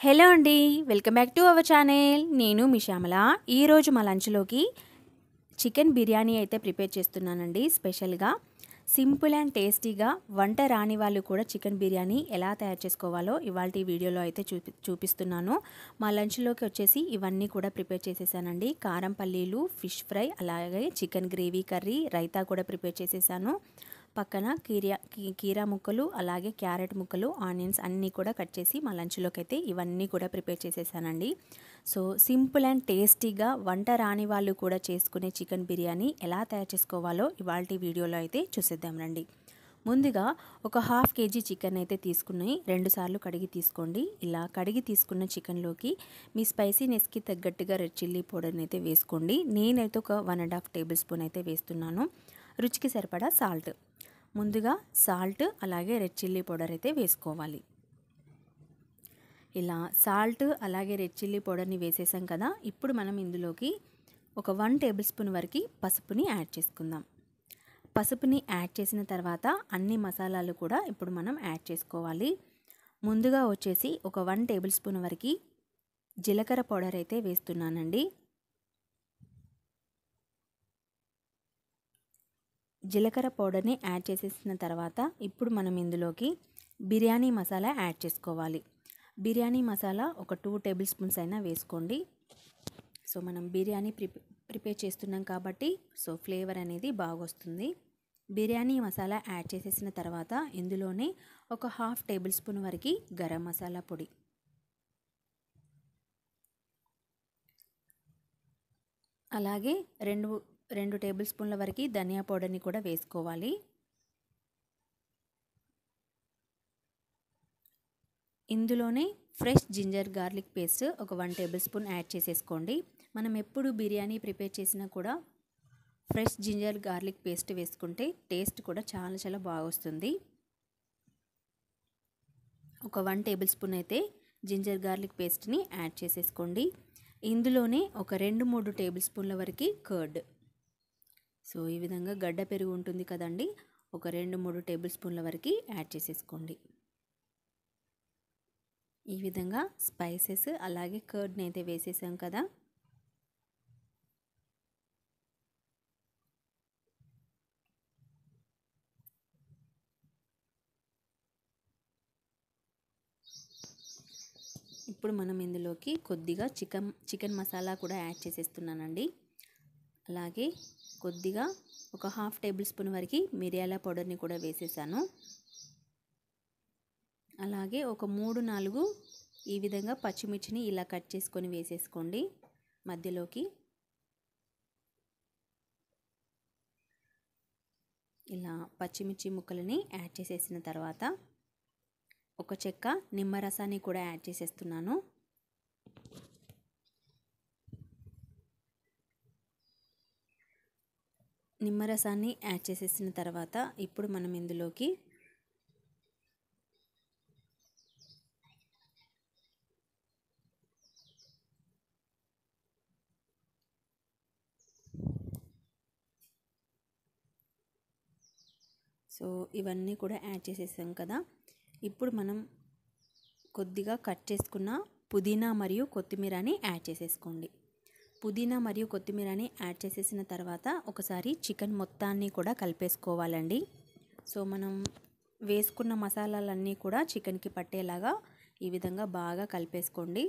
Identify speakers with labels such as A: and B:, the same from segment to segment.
A: Hello అండి. Welcome back to our channel. నేను మీ శ్యామల. ఈరోజు మా లంచ్లోకి చికెన్ బిర్యానీ అయితే ప్రిపేర్ చేస్తున్నానండి. స్పెషల్గా సింపుల్ అండ్ టేస్టీగా వంట రాని వాళ్ళు కూడా చికెన్ బిర్యానీ ఎలా తయారు చేసుకోవాలో ఇవాళ ఈ వీడియోలో అయితే చూపిస్తున్నాను. మా లంచ్లోకి వచ్చేసి ఇవన్నీ కూడా ప్రిపేర్ చేసేసానండి. కారం పల్లీలు, ఫిష్ ఫ్రై, అలాగే చికెన్ గ్రేవీ కర్రీ, రైతా కూడా ప్రిపేర్ చేసేసాను. పక్కన కీరా ముక్కలు, అలాగే క్యారెట్ ముక్కలు, ఆనియన్స్ అన్నీ కూడా కట్ చేసి మా లంచ్లోకి అయితే ఇవన్నీ కూడా ప్రిపేర్ చేసేసానండి. సో సింపుల్ అండ్ టేస్టీగా వంట రాని వాళ్ళు కూడా చేసుకునే చికెన్ బిర్యానీ ఎలా తయారు చేసుకోవాలో ఇవాల్టి వీడియోలో అయితే చూసేద్దాం రండి. ముందుగా ఒక హాఫ్ కేజీ చికెన్ అయితే తీసుకుని 2 సార్లు కడిగి తీసుకోండి. ఇలా కడిగి తీసుకున్న చికెన్లోకి మీ స్పైసీనెస్కి తగ్గట్టుగా రెడ్ చిల్లీ పౌడర్ని అయితే వేసుకోండి. నేనైతే ఒక 1.5 టేబుల్ స్పూన్ అయితే వేస్తున్నాను. రుచికి సరిపడా సాల్ట్, ముందుగా సాల్ట్ అలాగే రెడ్ చిల్లీ పౌడర్ అయితే వేసుకోవాలి. ఇలా సాల్ట్ అలాగే రెడ్ చిల్లీ పౌడర్ని వేసేసాం కదా. ఇప్పుడు మనం ఇందులోకి ఒక 1 టేబుల్ స్పూన్ వరకు పసుపుని యాడ్ చేసుకుందాం. పసుపుని యాడ్ చేసిన తర్వాత అన్ని మసాలాలు కూడా ఇప్పుడు మనం యాడ్ చేసుకోవాలి. ముందుగా వచ్చేసి ఒక 1 టేబుల్ స్పూన్ వరకు జీలకర్ర పౌడర్ అయితే వేస్తున్నానండి. జీలకర్ర పౌడర్ని యాడ్ చేసేసిన తర్వాత ఇప్పుడు మనం ఇందులోకి బిర్యానీ మసాలా యాడ్ చేసుకోవాలి. బిర్యానీ మసాలా ఒక 2 టేబుల్ స్పూన్స్ అయినా వేసుకోండి. సో మనం బిర్యానీ ప్రిపేర్ చేస్తున్నాం కాబట్టి సో ఫ్లేవర్ అనేది బాగా వస్తుంది. బిర్యానీ మసాలా యాడ్ చేసేసిన తర్వాత ఇందులోనే ఒక హాఫ్ టేబుల్ స్పూన్ వరకు గరం మసాలా పొడి, అలాగే రెండు టేబుల్ స్పూన్ల వరకు ధనియా పౌడర్ని కూడా వేసుకోవాలి. ఇందులోనే ఫ్రెష్ జింజర్ గార్లిక్ పేస్ట్ ఒక 1 టేబుల్ స్పూన్ యాడ్ చేసేసుకోండి. మనం ఎప్పుడు బిర్యానీ ప్రిపేర్ చేసినా కూడా ఫ్రెష్ జింజర్ గార్లిక్ పేస్ట్ వేసుకుంటే టేస్ట్ కూడా చాలా బాగా వస్తుంది. ఒక 1 టేబుల్ స్పూన్ అయితే జింజర్ గార్లిక్ పేస్ట్ని యాడ్ చేసేసుకోండి. ఇందులోనే ఒక 2-3 టేబుల్ స్పూన్ల వరకు కర్డ్, సో ఈ విధంగా గడ్డ పెరుగు ఉంటుంది కదండి, ఒక 2-3 టేబుల్ స్పూన్ల వరకు యాడ్ చేసేసుకోండి. ఈ విధంగా స్పైసెస్ అలాగే కర్డ్ని అయితే వేసేసాం కదా. ఇప్పుడు మనం ఇందులోకి కొద్దిగా చికెన్ మసాలా కూడా యాడ్ చేసేస్తున్నానండి. అలాగే కొద్దిగా ఒక హాఫ్ టేబుల్ స్పూన్ వరకు మిరియాల పౌడర్ని కూడా వేసేసాను. అలాగే ఒక 3-4 ఈ విధంగా పచ్చిమిర్చిని ఇలా కట్ చేసుకొని వేసేసుకోండి మధ్యలోకి. ఇలా పచ్చిమిర్చి ముక్కలని యాడ్ చేసేసిన తర్వాత ఒక చెక్క నిమ్మరసాన్ని కూడా యాడ్ చేసేస్తున్నాను. నిమ్మరసాన్ని యాడ్ చేసేసిన తర్వాత ఇప్పుడు మనం ఇందులోకి సో ఇవన్నీ కూడా యాడ్ చేసేసాం కదా. ఇప్పుడు మనం కొద్దిగా కట్ చేసుకున్న పుదీనా మరియు కొత్తిమీరని యాడ్ చేసేసుకోండి. పుదీనా మరియు కొత్తిమీరని యాడ్ చేసేసిన తర్వాత ఒకసారి చికెన్ మొత్తాన్ని కూడా కలిపేసుకోవాలండి. సో మనం వేసుకున్న మసాలాలన్నీ కూడా చికెన్కి పట్టేలాగా ఈ విధంగా బాగా కలిపేసుకోండి.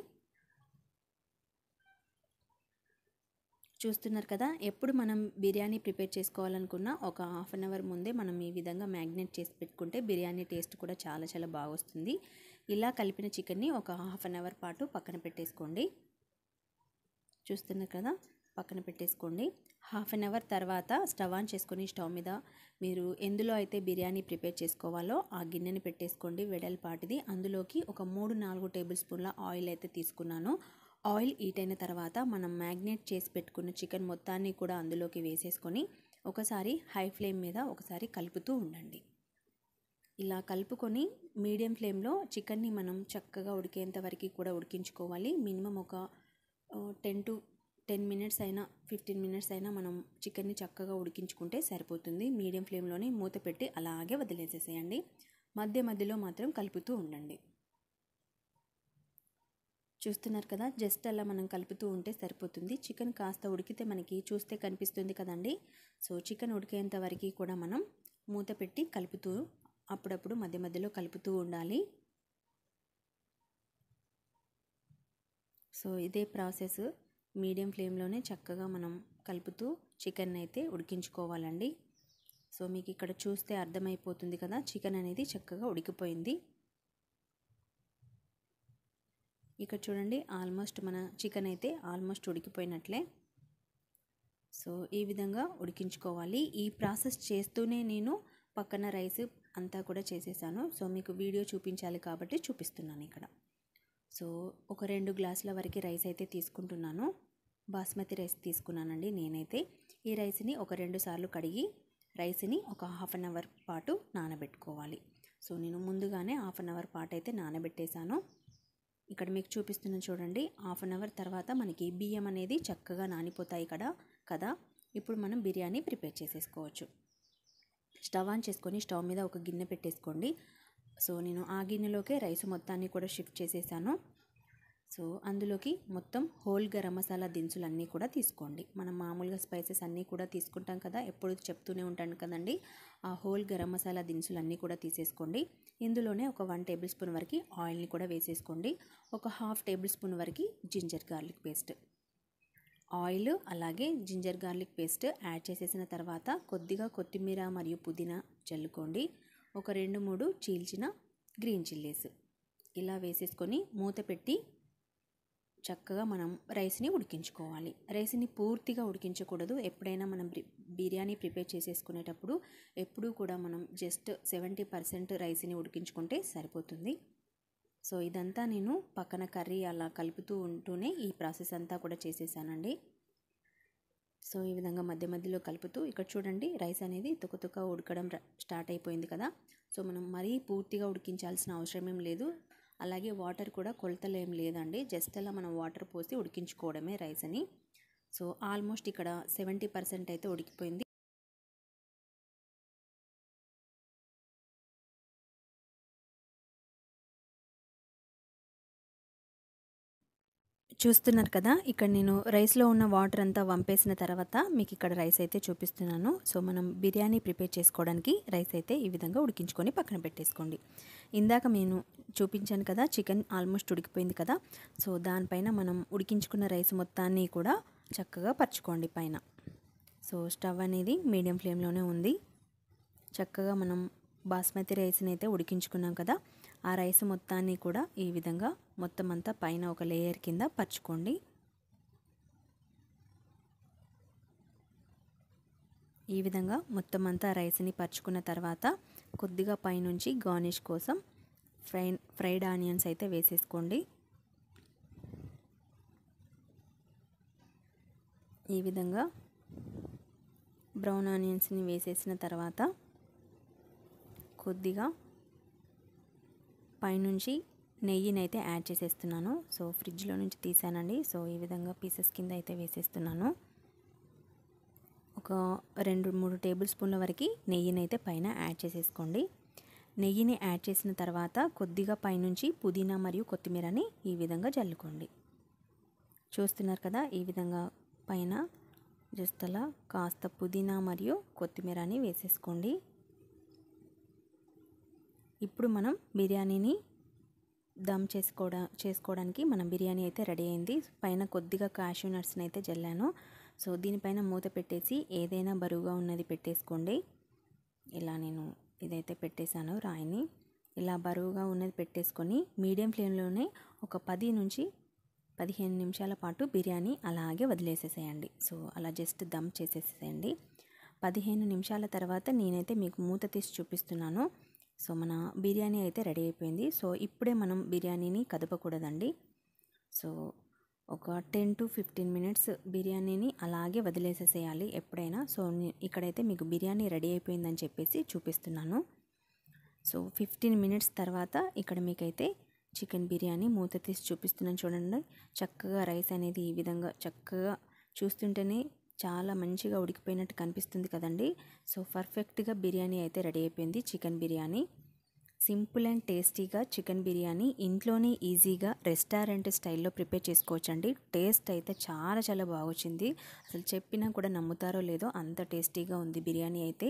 A: చూస్తున్నారు కదా, ఎప్పుడు మనం బిర్యానీ ప్రిపేర్ చేసుకోవాలనుకున్నా ఒక హాఫ్ అన్ అవర్ ముందే మనం ఈ విధంగా మ్యాగ్నేట్ చేసి పెట్టుకుంటే బిర్యానీ టేస్ట్ కూడా చాలా బాగా వస్తుంది. ఇలా కలిపిన చికెన్ని ఒక హాఫ్ అన్ అవర్ పాటు పక్కన పెట్టేసుకోండి. చూస్తున్నారు కదా, పక్కన పెట్టేసుకోండి. హాఫ్ అన్ అవర్ తర్వాత స్టవ్ ఆన్ చేసుకొని స్టవ్ మీద మీరు ఎందులో అయితే బిర్యానీ ప్రిపేర్ చేసుకోవాలో ఆ గిన్నెని పెట్టేసుకోండి, వెడల్పాటిది. అందులోకి ఒక 3-4 టేబుల్ స్పూన్ల ఆయిల్ అయితే తీసుకున్నాను. ఆయిల్ హీట్ అయిన తర్వాత మనం మ్యాగ్నేట్ చేసి పెట్టుకున్న చికెన్ మొత్తాన్ని కూడా అందులోకి వేసేసుకొని ఒకసారి హై ఫ్లేమ్ మీద ఒకసారి కలుపుతూ ఉండండి. ఇలా కలుపుకొని మీడియం ఫ్లేమ్లో చికెన్ని మనం చక్కగా ఉడికేంత వరకు కూడా ఉడికించుకోవాలి. మినిమం ఒక 10 మినిట్స్ అయినా 15 మినిట్స్ అయినా మనం చికెన్ని చక్కగా ఉడికించుకుంటే సరిపోతుంది. మీడియం ఫ్లేమ్లోనే మూత పెట్టి అలాగే వదిలేసేసేయండి. మధ్యలో మాత్రం కలుపుతూ ఉండండి. చూస్తున్నారు కదా, జస్ట్ అలా మనం కలుపుతూ ఉంటే సరిపోతుంది. చికెన్ కాస్త ఉడికితే మనకి చూస్తే కనిపిస్తుంది కదండి. సో చికెన్ ఉడికేంత వరకు కూడా మనం మూత పెట్టి కలుపుతూ అప్పుడప్పుడు మధ్య మధ్యలో కలుపుతూ ఉండాలి. సో ఇదే ప్రాసెస్ మీడియం ఫ్లేమ్లోనే చక్కగా మనం కలుపుతూ చికెన్ అయితే ఉడికించుకోవాలండి. సో మీకు ఇక్కడ చూస్తే అర్థమైపోతుంది కదా, చికెన్ అనేది చక్కగా ఉడికిపోయింది. ఇక్కడ చూడండి, ఆల్మోస్ట్ మన చికెన్ అయితే ఆల్మోస్ట్ ఉడికిపోయినట్లే. సో ఈ విధంగా ఉడికించుకోవాలి. ఈ ప్రాసెస్ చేస్తూనే నేను పక్కన రైస్ అంతా కూడా చేసేసాను. సో మీకు వీడియో చూపించాలి కాబట్టి చూపిస్తున్నాను ఇక్కడ. సో ఒక 2 గ్లాసుల వరకు రైస్ అయితే తీసుకుంటున్నాను. బాస్మతి రైస్ తీసుకున్నానండి నేనైతే. ఈ రైస్ని ఒక 2 సార్లు కడిగి రైస్ని ఒక హాఫ్ అన్ అవర్ పాటు నానబెట్టుకోవాలి. సో నేను ముందుగానే హాఫ్ అన్ అవర్ పాటు అయితే నానబెట్టేశాను. ఇక్కడ మీకు చూపిస్తున్నాను చూడండి, హాఫ్ అన్ అవర్ తర్వాత మనకి బియ్యం అనేది చక్కగా నానిపోతాయి కదా. ఇప్పుడు మనం బిర్యానీ ప్రిపేర్ చేసేసుకోవచ్చు. స్టవ్ ఆన్ చేసుకొని స్టవ్ మీద ఒక గిన్నె పెట్టేసుకోండి. సో నేను ఆ గిన్నెలోకే రైస్ మొత్తాన్ని కూడా షిఫ్ట్ చేసేసాను. సో అందులోకి మొత్తం హోల్ గరం మసాలా దినుసులన్నీ కూడా తీసుకోండి. మనం మామూలుగా స్పైసెస్ అన్నీ కూడా తీసుకుంటాం కదా, ఎప్పుడు చెప్తూనే ఉంటాను కదండి. ఆ హోల్ గరం మసాలా దినుసులన్నీ కూడా తీసేసుకోండి. ఇందులోనే ఒక 1 టేబుల్ స్పూన్ వరకు ఆయిల్ని కూడా వేసేసుకోండి. ఒక హాఫ్ టేబుల్ స్పూన్ వరకు జింజర్ గార్లిక్ పేస్ట్, ఆయిల్ అలాగే జింజర్ గార్లిక్ పేస్ట్ యాడ్ చేసేసిన తర్వాత కొద్దిగా కొత్తిమీర మరియు పుదీనా చల్లుకోండి. ఒక 2-3 చీల్చిన గ్రీన్ చిల్లీస్ ఇలా వేసేసుకొని మూత పెట్టి చక్కగా మనం రైస్ని ఉడికించుకోవాలి. రైస్ని పూర్తిగా ఉడికించకూడదు. ఎప్పుడైనా మనం బిర్యానీ ప్రిపేర్ చేసేసుకునేటప్పుడు ఎప్పుడూ కూడా మనం జస్ట్ 70% రైస్ని ఉడికించుకుంటే సరిపోతుంది. సో ఇదంతా నేను పక్కన కర్రీ అలా కలుపుతూ ఉంటూనే ఈ ప్రాసెస్ అంతా కూడా చేసేసానండి. సో ఈ విధంగా మధ్య మధ్యలో కలుపుతూ ఇక్కడ చూడండి, రైస్ అనేది తుక ఉడకడం స్టార్ట్ అయిపోయింది కదా. సో మనం మరీ పూర్తిగా ఉడికించాల్సిన అవసరం ఏం లేదు. అలాగే వాటర్ కూడా కొలతలు ఏం లేదండి, జస్ట్ అలా మనం వాటర్ పోసి ఉడికించుకోవడమే రైస్ని. సో ఆల్మోస్ట్ ఇక్కడ 70% అయితే ఉడికిపోయింది. చూస్తున్నారు కదా, ఇక్కడ నేను రైస్లో ఉన్న వాటర్ అంతా వంపేసిన తర్వాత మీకు ఇక్కడ రైస్ అయితే చూపిస్తున్నాను. సో మనం బిర్యానీ ప్రిపేర్ చేసుకోవడానికి రైస్ అయితే ఈ విధంగా ఉడికించుకొని పక్కన పెట్టేసుకోండి. ఇందాక నేను చూపించాను కదా, చికెన్ ఆల్మోస్ట్ ఉడికిపోయింది కదా. సో దానిపైన మనం ఉడికించుకున్న రైస్ మొత్తాన్ని కూడా చక్కగా పరుచుకోండి పైన. సో స్టవ్ అనేది మీడియం ఫ్లేమ్లోనే ఉంది. చక్కగా మనం బాస్మతి రైస్ని అయితే ఉడికించుకున్నాం కదా, ఆ రైస్ మొత్తాన్ని కూడా ఈ విధంగా మొత్తం అంతా పైన ఒక లేయర్ కింద పరుచుకోండి. ఈ విధంగా మొత్తం అంతా రైస్ని పరుచుకున్న తర్వాత కొద్దిగా పైనుంచి గార్నిష్ కోసం ఫ్రైడ్ ఆనియన్స్ అయితే వేసేసుకోండి. ఈ విధంగా బ్రౌన్ ఆనియన్స్ని వేసేసిన తర్వాత కొద్దిగా పైనుంచి నెయ్యిని అయితే యాడ్ చేసేస్తున్నాను. సో ఫ్రిడ్జ్లో నుంచి తీసానండి. సో ఈ విధంగా పీసెస్ కింద అయితే వేసేస్తున్నాను. ఒక 2-3 టేబుల్ స్పూన్ల వరకు నెయ్యిని అయితే పైన యాడ్ చేసేసుకోండి. నెయ్యిని యాడ్ చేసిన తర్వాత కొద్దిగా పైనుంచి పుదీనా మరియు కొత్తిమీరని ఈ విధంగా జల్లుకోండి. చూస్తున్నారు కదా, ఈ విధంగా పైన జస్ట్ అలా కాస్త పుదీనా మరియు కొత్తిమీరని వేసేసుకోండి. ఇప్పుడు మనం బిర్యానీని దమ్ చేసుకోవడానికి మన బిర్యానీ అయితే రెడీ అయింది. పైన కొద్దిగా కాష్యూ నట్స్ని అయితే జల్లాను. సో దీనిపైన మూత పెట్టేసి ఏదైనా బరువుగా ఉన్నది పెట్టేసుకోండి. ఇలా నేను ఇదైతే పెట్టేశాను, రాయిని. ఇలా బరువుగా ఉన్నది పెట్టేసుకొని మీడియం ఫ్లేమ్లోనే ఒక 10 నుంచి 15 నిమిషాల పాటు బిర్యానీ అలాగే వదిలేసేసేయండి. సో అలా జస్ట్ దమ్ చేసేసేయండి. 15 నిమిషాల తర్వాత నేనైతే మీకు మూత తీసి చూపిస్తున్నాను. సో మన బిర్యానీ అయితే రెడీ అయిపోయింది. సో ఇప్పుడే మనం బిర్యానీని కదపకూడదండి. సో ఒక 10 to 15 మినిట్స్ బిర్యానీని అలాగే వదిలేసేసేయాలి ఎప్పుడైనా. సో ఇక్కడైతే మీకు బిర్యానీ రెడీ అయిపోయిందని చెప్పేసి చూపిస్తున్నాను. సో 15 మినిట్స్ తర్వాత ఇక్కడ మీకైతే చికెన్ బిర్యానీ మూత తీసి చూపిస్తున్నాను చూడండి. చక్కగా రైస్ అనేది ఈ విధంగా చక్కగా చూస్తుంటేనే చాలా మంచిగా ఉడికిపోయినట్టు కనిపిస్తుంది కదండి. సో పర్ఫెక్ట్గా బిర్యానీ అయితే రెడీ అయిపోయింది, చికెన్ బిర్యానీ. సింపుల్ అండ్ టేస్టీగా చికెన్ బిర్యానీ ఇంట్లోనే ఈజీగా రెస్టారెంట్ స్టైల్లో ప్రిపేర్ చేసుకోవచ్చండి. టేస్ట్ అయితే చాలా చాలా బాగొచ్చింది. అసలు చెప్పినా కూడా నమ్ముతారో లేదో అంత టేస్టీగా ఉంది బిర్యానీ అయితే.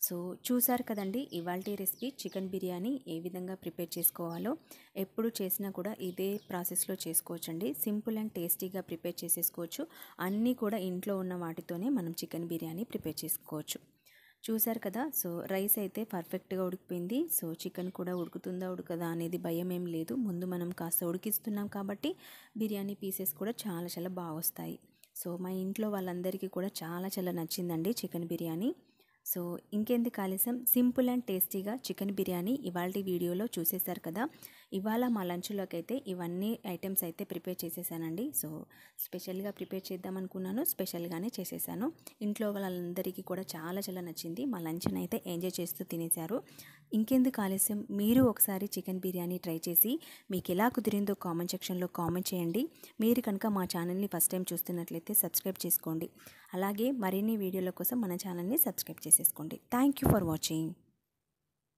A: సో చూసారు కదండి ఇవాల్టి రెసిపీ చికెన్ బిర్యానీ ఏ విధంగా ప్రిపేర్ చేసుకోవాలో. ఎప్పుడు చేసినా కూడా ఇదే ప్రాసెస్లో చేసుకోవచ్చండి. సింపుల్ అండ్ టేస్టీగా ప్రిపేర్ చేసేసుకోవచ్చు. అన్నీ కూడా ఇంట్లో ఉన్న వాటితోనే మనం చికెన్ బిర్యానీ ప్రిపేర్ చేసుకోవచ్చు. చూసారు కదా. సో రైస్ అయితే పర్ఫెక్ట్గా ఉడికిపోయింది. సో చికెన్ కూడా ఉడుకుతుందా ఉడకదా అనేది భయం ఏం లేదు. ముందు మనం కాస్త ఉడికిస్తున్నాం కాబట్టి బిర్యానీ పీసెస్ కూడా చాలా చాలా బాగా వస్తాయి. సో మా ఇంట్లో వాళ్ళందరికీ కూడా చాలా చాలా నచ్చిందండి చికెన్ బిర్యానీ. సో ఇంకెందుకు ఆలస్యం, సింపుల్ అండ్ టేస్టీగా చికెన్ బిర్యానీ ఇవాల్టి వీడియోలో చూసేశారు కదా. ఇవాళ మా లంచ్లోకి అయితే ఇవన్నీ ఐటమ్స్ అయితే ప్రిపేర్ చేసేసానండి. సో స్పెషల్గా ప్రిపేర్ చేద్దాం అనుకున్నాను, స్పెషల్గానే చేసేసాను. ఇంట్లో వాళ్ళందరికీ కూడా చాలా చాలా నచ్చింది. మా లంచ్ని అయితే ఎంజాయ్ చేస్తూ తినేశారు. ఇంకెందుకు ఆలస్యం, మీరు ఒకసారి చికెన్ బిర్యానీ ట్రై చేసి మీకు ఎలా కుదిరిందో కామెంట్ సెక్షన్లో కామెంట్ చేయండి. మీరు కనుక మా ఛానల్ని ఫస్ట్ టైం చూస్తున్నట్లయితే సబ్స్క్రైబ్ చేసుకోండి. అలాగే మరిన్ని వీడియోల కోసం మన ఛానల్ని సబ్స్క్రైబ్ చేసేసుకోండి. Thank you for watching.